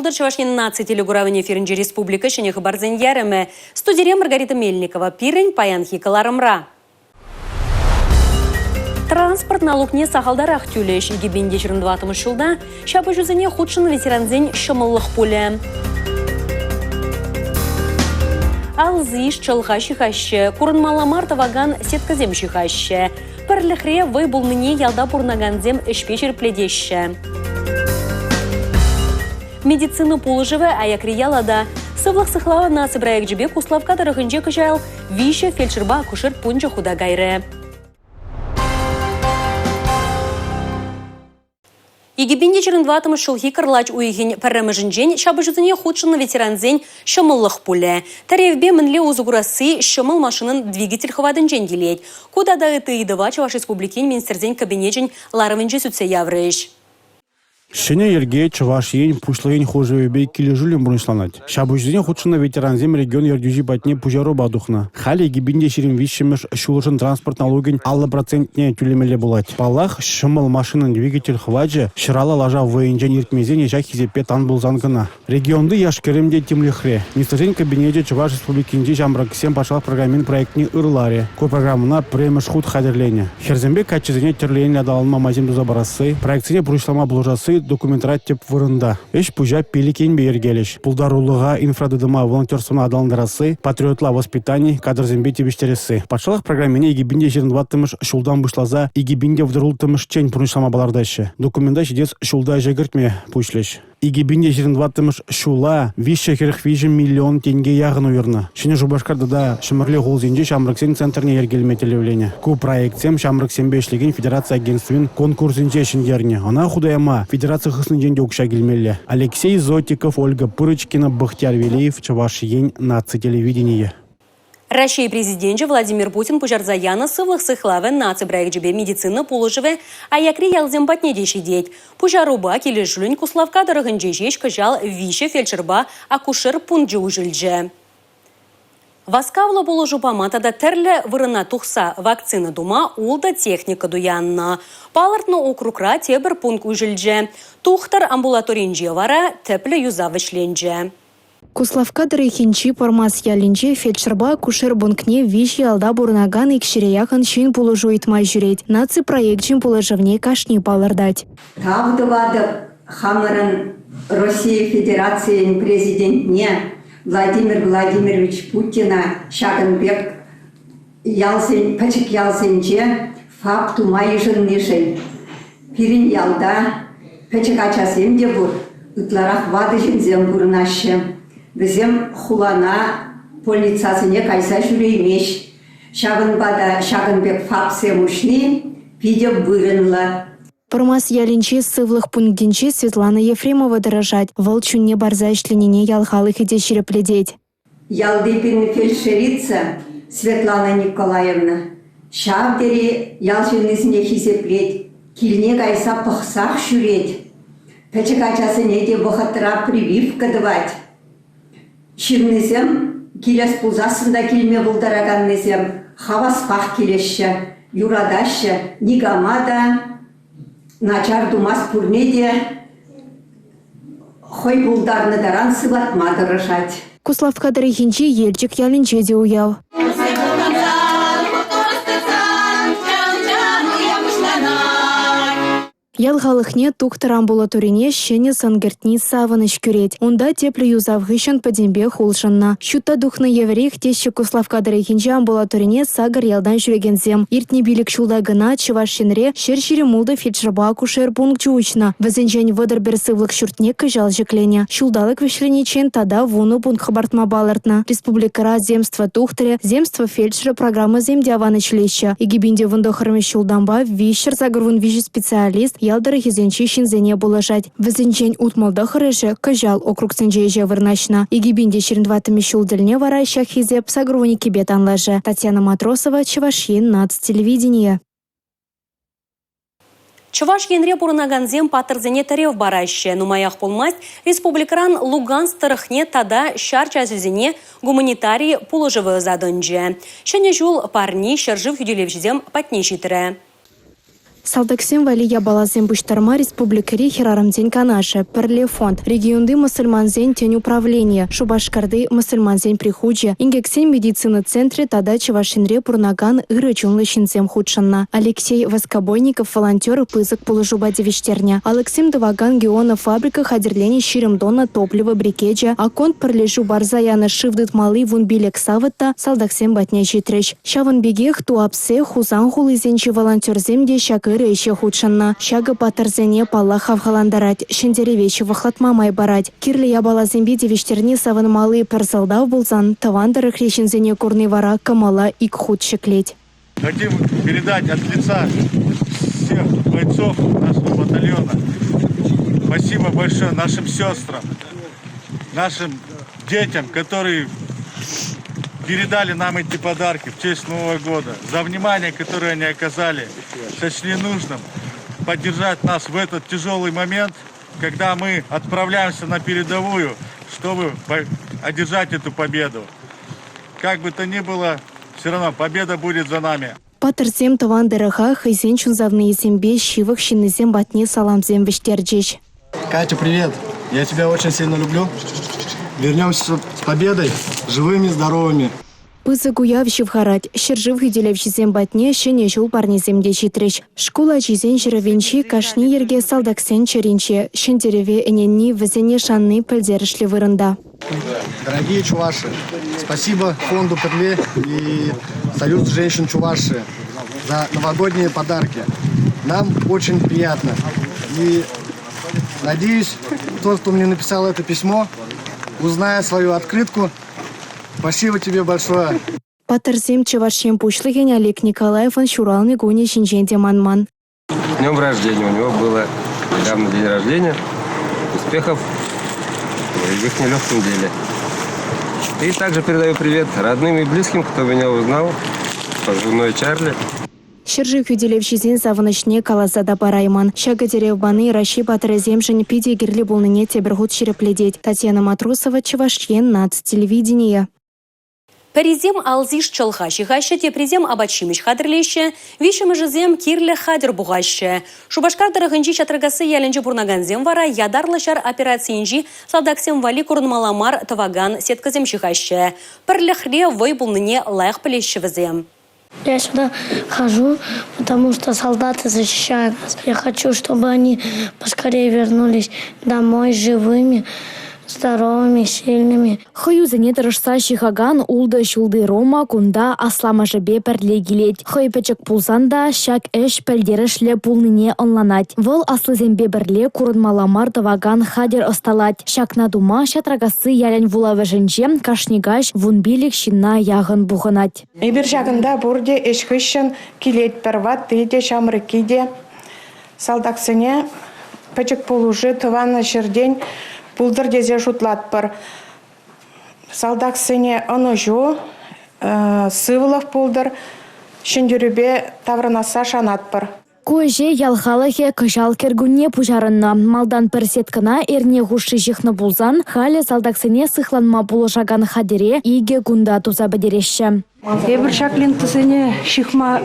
пулдар Чувашнин наци телегуравыне эфиринче республика шене хабарзен яреме. Студия Маргарита Мельникова пирень паян хикаларымра. Транспорт налогне сахалдарах тюлеш. Игибинде 22 жылда шабы жүзіне худшын ветеранзен шымыллық пуле. Алзиш чылға шихаще, курынмаламар таваган сетказем шихаще. Пірліхре вай булныне ялда пурнаганзем ішпешер пледеші. Медицина пулыжывы аякриялада. Сывлық сықлава на сыбраяк жібе куславка тарахынче кышайл вище фельдшерба акушер пунча худа гайры. Егибинде 22 жылғы кырлач уйген пәррәміжінжен шабы жүзіне худшыны ветеранзен шымыллық пуле. Таревбе мінле узугурасы шымыл машинын двигатель хвадын жен келет. Куда да это идыва Чуваш республикин министерден кабинетжен ларымынжы сүтсе яврыш. Шене ерге Чуваш ен пушлыгын хожевебей килежулем бұрыншланат. Шабыжден худшына ветеранзем регион ердюжи батне пужару бадухна. Хали гибинде шерим вишемеш шулышын транспорт налогын 100% тюлемеле булат. Палах шымыл машинын двигатель хваджы шырала лажа военжен ертмезене жахизепе тан булзангына. Регионды яшкеремде темлехре. Министерден кабинете Чуваш республикинде жамраксем пашалах программин проектни ырларе. Ко программына премеш худ хадерлене. Херзембе качезене терлене адалынма мазем дузабарасы. Проектсене бұрышлама бұлжасы документарат теп вырында. Эш пужа пеликен бергелеш. Пулдарулыға инфрадыдыма волонтерсуна адалындарасы, патриотла воспитаний, кадрзембе тебештересі. Патшалах программине Игибинде 22 шулдан бұшлаза, Игибинде вдырултымыш чен пұрнышлама балардайшы. Документа шедес шулда жегіртме пушлеш. Игибинде 22 шула вище херхвижі миллион тенге яғын уйырны. Шыны жубашкарды да шымырле ғолзенде шамрыксен центрне ергелметелевлене. Ку проектсем шамрыксенбе ішлеген федерация агентствен конкурсенде шындерне. Она худаяма федерация хысын женде укша келмелі. Алексей Зотиков, Ольга Пырочкина, Бахтияр Велеев, Чуваш ен наци телевидение. Россия президенті Владимир Путин пужарзаяны сывлық сықлавы наци брайгджебе медицина пулыжывы аякри ялзем батне деші дейд. Пужаруба келі жүлін куславка дырығын жешеш кыжал вище фельдшерба акушер пунджы ужылжы. Васкавлы пулыжу паматада тәрлі вырына тухса вакцина дума улда техника дуянна. Палартны округра тебір пункт ужылжы. Тухтар амбулаторинже вара тәплі юзавышленжі. Куславка дырыхинчи пармас ялинче фельдшерба кушер бункне виш ялда бурнаган икширияхан чин пулыжу итмай жүрет. Наци проектчин пулыжывне кашни палырдать. Тавдывады хамырын Россия Федерацияның президентне Владимир Владимирович Путина шагынбек пачык ялсенче факту майышын нешел. Пирин ялда пачык ачасем де бур, ытларах вады жинзем бурнашы. Бізем хулана полициясыне кайса жүреймеш. Шагынбек фапсем ушни видео вырынла. Пармас ялинче сывлых пунгдинче Светлана Ефремова дорожать. Волчунне барза ишленене ялхалых иде шерепледеть. Ялдыпин фельдшерица Светлана Николаевна. Шавдери ялшынызне хизеплеть. Килне кайса пахсах шүреть. Печекачасыне де бахатыра прививка давать. Ширнезем килес пулзасында килме булдараганнезем хаваспах килешші, юрадашшы, нигамада, начар думас пурнеде, хой булдарны даран сыватма дырышать. Куславка дырыхинчи елчик ялинче де уяв. Ялғалықне туқтыр амбулаторине шене сангертни савыныш күрет. Онда теплі юзавғышын падембе хулшынна. Шутта духны еврейх теші Куславка дырыхинче амбулаторине сагар ялдан жүрегензем. Иртне билік шулда гына Чувашинре шер-шері мулды фельдшерба акушер пункт жуучна. Вазенжен выдыр бір сывлық шүртне кыжал жеклене. Шулдалық вешленечен тада вуну пункт хабартма балартна. Республикара земство тухтыре, земство фельдшера программа земдяваны члеща. Игибинде вундохарме шулданба вишер загрвун вижи специалист ялдары хизенчи шинзене булажать. Вазенчен утмалда хырыжы кыжал округ сенжеже вырначна. Игибинде 22 шулдельне вара щах хизеп сагрвуни кибет анлажы. Татьяна Матросова, Чуваш ен нац телевидение. Чуваш енре пурнаганзем патырзене тарев бараще. Нумаях полмасть республикаран Луганск тарыхне тада шарча зюзене гуманитарий пулыжывы задынже. Шене жул парни шаржыв юделевжизем патне житре. Салдаксем вали ябалазем буштарма республикари хирарымзен канашы. Пірле фонд. Регионды мусульманзен тень управления. Шубашкарды мусульманзен приходжи. Ингексен медицины центре тада Чувашинре пурнаган ыры чунлы шинзем худшанна. Алексей Воскобойников волонтер пызык полужуба девиштерня. Алексим Даваган геона фабрика хадерлений ширемдона топлива брикеджа. Аконт пірлежу барзаяны шивдыт малы вун билек савытта салдаксем батня житреш. Шавын бегех туапсе хузан хулызенчи волонтерзем де шакыры еще худшанна. Шага патарзене палла хавхаландарать. Шендеревечи вахлатма май барать. Кирле ябалазембе девиштерни савын малы персалдав булзан. Тавандары хрещензене курный вара камала ик худ шеклеть. Хотим передать от лица всех бойцов нашего батальона спасибо большое нашим сестрам, нашим детям, которые передали нам эти подарки в честь Нового года, за внимание, которое они оказали, сочли нужным поддержать нас в этот тяжелый момент, когда мы отправляемся на передовую, чтобы одержать эту победу. Как бы то ни было, все равно победа будет за нами. Патырзем тавандырыға хайзен чунзавны зембе шивых шинызем батне саламзем вештерджеш. Катя, привет! Я тебя очень сильно люблю. Вернемся с победой, живыми, здоровыми. Пызы гуяв живгарать, шержив гиделевшизем батне шене жул парнеземде читреш. Школа жизен жировенчи кашни ерге салдаксен черенче, шендереве эненни везене шанны пельдерышли вырында. Дорогие чуваши, спасибо фонду Перле и Союзу женщин Чуваши за новогодние подарки. Нам очень приятно. И надеюсь, тот, кто мне написал это письмо, узная свою открытку, спасибо тебе большое. Патырзем чевашем пушлыген Олег Николаев шуралны гоне шинженде манман. С днем рождения. У него было недавно день рождения. Успехов в их нелегком деле. И также передаю привет родным и близким, кто меня узнал, позывной Чарли. Шержих юделевшизен завынышне калазада барайман. Шага деревбаны Раши Патырзем жын пиде герли болныне тебіргут шерепледеть. Татьяна Матросова, Чевашьен, НАЦ, телевидение. Перезем алзиш чалхаши хаща, те презем абачимиш хадрлеще, вишем жезем кирле хадр бугаще. Шубашкар дырыгынчи чатрагасы яленче бурнаганзем вара ядарлышар операциинжи салдаксем вали курнмаламар таваган сетказем чихаще. Перлехре войбулныне лайх плещевзем. Я сюда хожу, потому что солдаты защищают нас. Я хочу, чтобы они поскорее вернулись домой живыми, здоровыми, сильными. Хою занетырышса шихаган улды шулды Рома кунда аслама жебе перле гилет. Хой печек пулсанда шак эш пельдерышле пулныне онланать. Вол аслызембе берле курынмаламар таваган хадер осталать. Шак надума шатрагасы ялень вулавы жынче кашнигаш вунбилик шинна ягын буханать. Ибір жағында бұрде ешкішін келет бірват дейде шамрыкиде. Салдаксыне печек пулужы тываны шырден пулдыр дезе шутлат бір. Салдаксыне оны жу, сывылық пулдыр, шындерубе таврынаса шанат бір. Көже ялхалахе кыжал кергуне пужарынна. Малдан персеткана эрне гуши жихны булзан, халі салдаксыне сыхланма булышаган хадере иге гунда туза бедереше. Эбір шак лентісіне шихма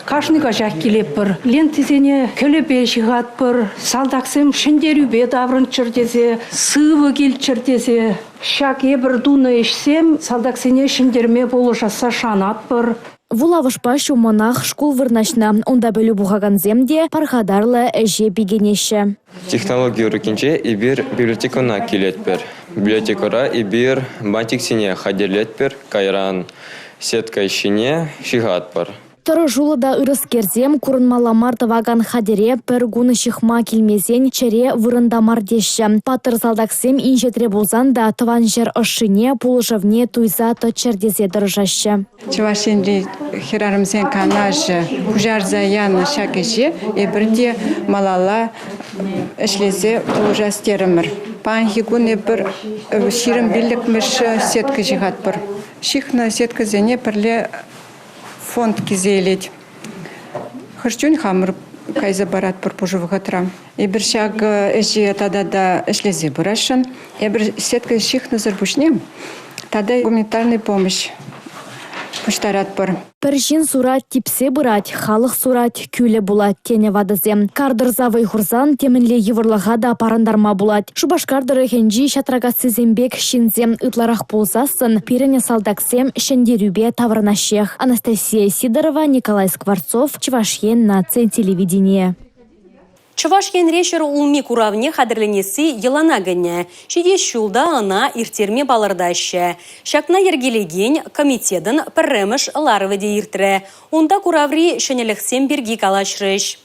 кашныға жақ келеп бір. Лентісіне көлепе шығат бір. Салдаксым шындерубе даврын чырдезе, сывы кел чырдезе. Шак ебір дуны ешсем, салдаксыне шындерме булышаса шанат бір. Вулавышпа шуманах школ вырнашна. Онда бөлі бұғаған земде пархадарлы әже бігенеше. Технология рукинче и бир библиотекона килетпер. Библиотекора и бир бантиксине хадерлетпер, кайран сетка ищине шигатпар. Тұры жулыда ырыскерзем курынмаламар таваган хадере пергуны шихма келмезен чере вырындамар деші. Патыр салдаксем инжетре болзан да таван жер ышыне пулышывне туйза точердезе дыржашы. Чувашинде хирарымзен канажы, кужарза яны шакеші, ебірде малала ішлезе пулужастерімір. Панхигун ебір ширым білікміші сетка жығат бір. Шихна сетка зене пірле фонд кизелет. Хырчун хамыр кайза барат пыр пужывғатра. Ебір шаг әжі тада ішлезе бұрашын. Ебір сетка шихна зарбушнем, тада гуманитарный помощь пуштаратпыр. Піржин сурат типсе бұрат, халық сурат күлі булат тене вадызем. Кардыр завай хурзан темінле евырлаға да парандарма булат. Шубашкардыры хенжи шатрагасы зембек шинзем ытларах пулзасын, пирене салдаксем шендерюбе таврнащех. Анастасия Сидорова, Николай Скворцов, Чувашьен, Нация телевидение. Чувашьен решер улми куравне хадырленесі елана гыне. Шиде шулда ана иртерме балырдашы. Шакна ергелеген комитетын пірреміш ларведе иртірі. Онда кураври шенеліксен берги калашрыш.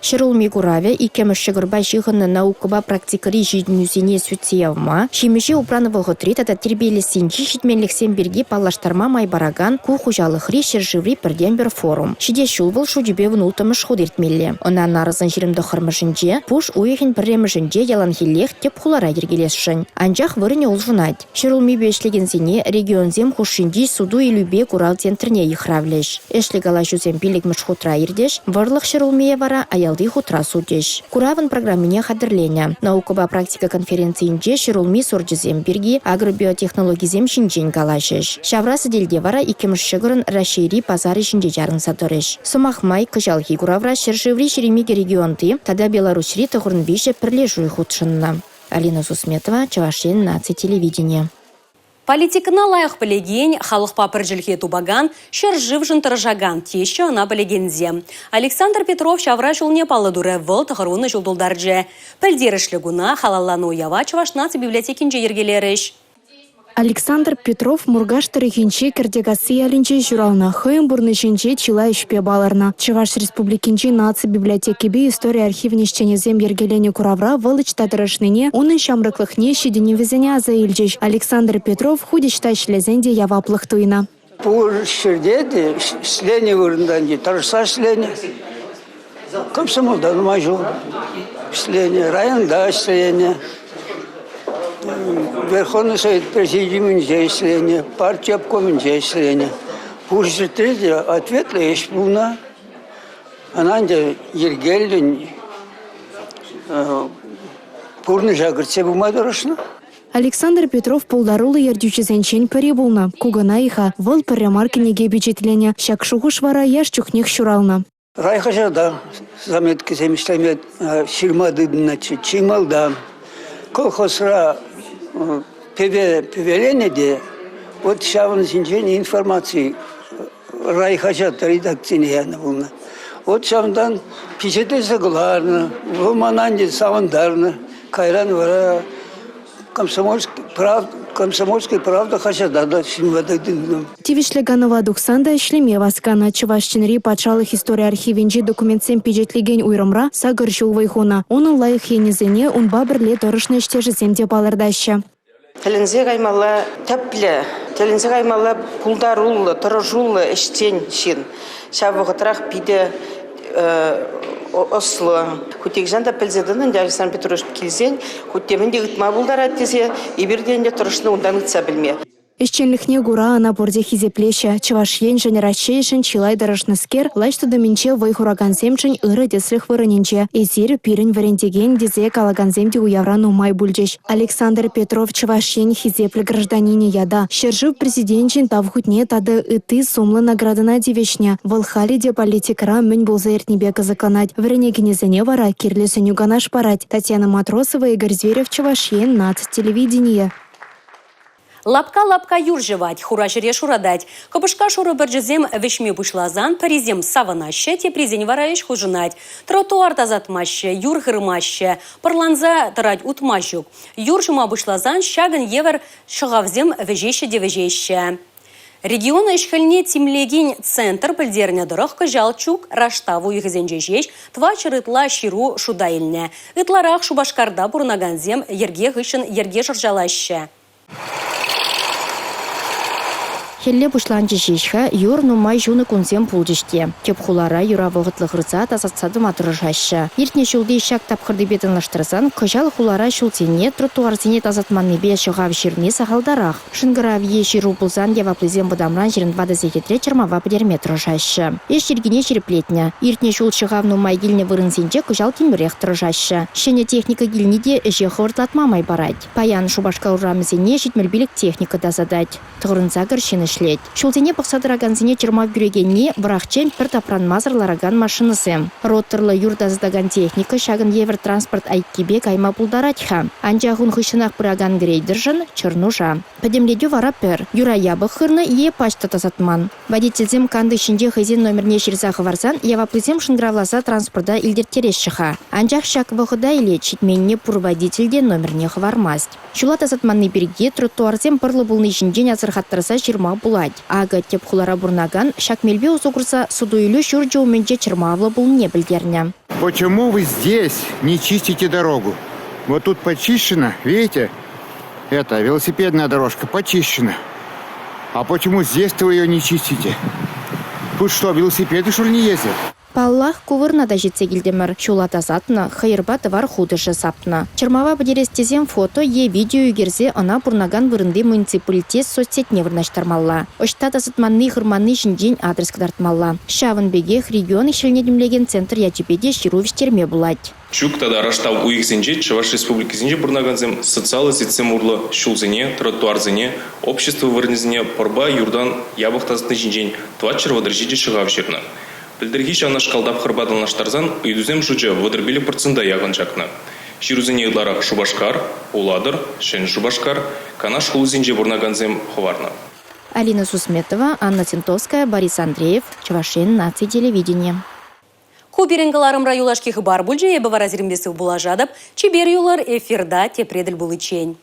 Шырулми кураве и кемешшігірба жиғыны наукыба практикари жиднюзіне сүтсеявма, шимеші упрановы ғытри тата тербелесінчі шитменліксен берге паллаштарма майбараган ку хужалықри шыржыври бірден бір форум. Шиде шулвыл шудюбе внултымыш худертмелі. Она нарызын жирімді қырмышынже, пуш уехін бірремышынже яланхелех теп хулара ергелесшін. Анжақ вырыне улжынать. Шырулми бешлегензіне регионзем хушинди суду и любе курал центрне ихравлеш. Эшлегала жузем билігміш хутра ирдеш, варлық шырулмие вара аял хутра судеш. Куравын программине хадырления. Наукаба практика конференциинже шырулми сурджизем бирги агробиотехнологизем шинжен калашеш. Шаврасы дельде вара икемшшыгырын расшири пазары шинже жарын сатореш. Сомахмай кыжалхи куравра шыржыври шеремиге регионты, тада Беларусьри тұғырын више пірлежуй худшынна. Алина Сусметова, Чувашьен, Нация телевидение. Политикына лайық білеген, халық папыржилхе тубаган, шыржыв жынтыржаган теші ана білегензе. Александр Петров шавра жылне палыдуры выл тұғыруны жылдулдаржы. Пілдерішлігуна халаллану уява Чувашнацы библиотекинже ергелеріш. Александр Петров мургаштыры хинче кірдегасы ялінче журална хыйым бурны жинче чила үшпе баларна. Чуваш республикинче нации библиотекебе история архивнешченезем ергелене куравра вылыч татырышныне унын шамрыклыхне шидене везене аза илчеш. Александр Петров худичта шлезенде яваплых туйна. Бұл шердеді шлене вырынданде, тарса шлене. Комсомолдан мажу шлене, районда шлене. Верховный Совет президиуминже члене, партия обкоминже члене. Пусть третье ответ лишь буна. Ананде ергелден пурны жагырце бумадырышна. Александр Петров пулдарулы ердючезенчен піре булна. Кугана иха выл пірремаркинеге бюджетлене. Шак шуғыш вара яш чухнех шурална. Райхажада заметки земештамет ширмадыдна чималда. Колхозра певеленеде вот шавын синчене информации райхажат редакцияне яна булна. Вот шавдан печете загларна, вымананде савандарна, кайран вара комсомольской правда хачада да шимвадыдын. Тивишлеганова духсанда шлеме васкана Чувашчинри патшалых история архивинчи документсем пиджетлеген уйрымра сагыр жулвайхуна. Оның лайық енезене унба бірле торышны іштежізем деп алырдаща. Тілінзе қаймала тәплі, тілінзе қаймала пулдарулы, тұрыжулы іштен шин. Шабығытырақ биде ослы. Хүтек да пілзедінің Александр Петрович келзен, хүттемінде ұтма бұлдар әттесе, ебірден де тұрышыны ондан ұтса білме. Ишченлихне гура ана борде хизеплеща. Чувашьен женерачейшин чилай дарашныскер лайшты доминче вайхураганземчен ыры деслих вырыненче. Эзир пирен варентеген дезе калаганземде уяврану май бульджеш. Александр Петров Чувашьен хизепле гражданине яда. Шержив президентчин тавхутне тады ыты сумлы наградына девешня. Валхали де политикара мэнь булза эртнебека закланать. Варенегенезене вара кирлесен юганаш парать. Татьяна Матросова, Игорь Зверев, Чувашьен, Нация телевидение. Лапка юржевать, хурашыре шурадать. Копышка шуры біржізем вешме бұшлазан, паризем саванаще, те презень вараеш хужынать. Тротуар тазатмаще, юр хырмаще, парланза тарать утмащук. Юржыма бұшлазан шагын евер шығавзем вежеще де вежеще. Региона ишхальне тимлеген центр пілдеріне дұрық жалчук раштаву юхізенжешеш, тва чырытла ширу шудайлне. Итларақ шубашкарда бұрнаганзем ерге ғышын ерге жыржалаще. Хелле бушланчы жешха юр нумай жуны кунзем пулдыште. Кеп хулара юра вғытлы ғырца тасатсады матырышашы. Иртне шулды ишак тапқырды бетінлаштырсан, кыжал хулара шултене тротуарсене тазатманны бе шығав жерне сахалдарақ. Шынгырав е жиру бұлзан яваплызем бұдамран жерін бады зекетре чырмава пдерме тұрышашы. Еш жергене жереплетне. Иртне шул шығав нумай гилне вырынсенде кыжал темірек тұрышашы. Шене техника гилниде же хвыртлатмамай барать. Паян шубашка урамызене жетмелбилік техника да задать. Тұғырынса гіршені шлет. Шулзене пықсадыраганзине чырмав бүрегенне бірақчен пір тапранмазырлараган машинысы. Роттырлы юрдаздаган техника шагын евер транспорт айккебе кайма пулдаратха. Анжағын хышынақ бұраган грейдержын чырнужа. Подемледю вара пір. Юра ябық хырны е пачта тазатман. Водительзем канды шинже хызен номерне шерзағы варсан, яваплызем шынгравласа транспорта илдертерес шыға. Анжақ шак вғыда иле читменне пұр водительде номерне хвармаст. Шула тазатманны берге тротуарзем пырлы бұлны шинжен азырхаттырса жирма булать. Ага теп хулара бурнаган шакмелбе усугурса судуйлю шурджа уменже чырмавлы бұлне білдерне. Почему вы здесь не чистите дорогу? Вот тут почищено, видите? Это велосипедная дорожка почищена. А почему здесь-то вы ее не чистите? Тут что, велосипеды что ли не ездят? Паллах кувырна да жетсе келдемір. Шула тазатна, хайырба товар худышы сапна. Чырмава бадерестезен фото е видео егерзе ана бурнаган вырынды муниципалитет соцсетне вырнаштармалла. Ошта тазатманны хырманны жінден адрес кадартмалла. Шавын бегех регион ишелнедімлеген центр ячепеде ширувиштерме булать. Чук тада раштав уйхзенже Чуваш республикасынже бурнаганзем социалы сетсем урлы шулзене, тротуарзене, общество вырнезене порба юрдан ябықтазытны жинжен твачыр вадыржиде шығав жерна. Білдіргі шағына шқалдап қырбадылнаштарзан үйдізем жуджа вадырбелі процента яғын жақна. Ширузене ұдларақ Шубашкар, Уладыр, Шен Шубашкар, Канаш хулзенже бурнаганзем хварна. Алина Сусметова, Анна Тинтовская, Борис Андреев, Чувашин, Наци телевидение. Хуберенгаларым райулашких бар бүлже ебі варазирмбесі бұлажадып, чебер юлар эфирда тепреділ бұлычен.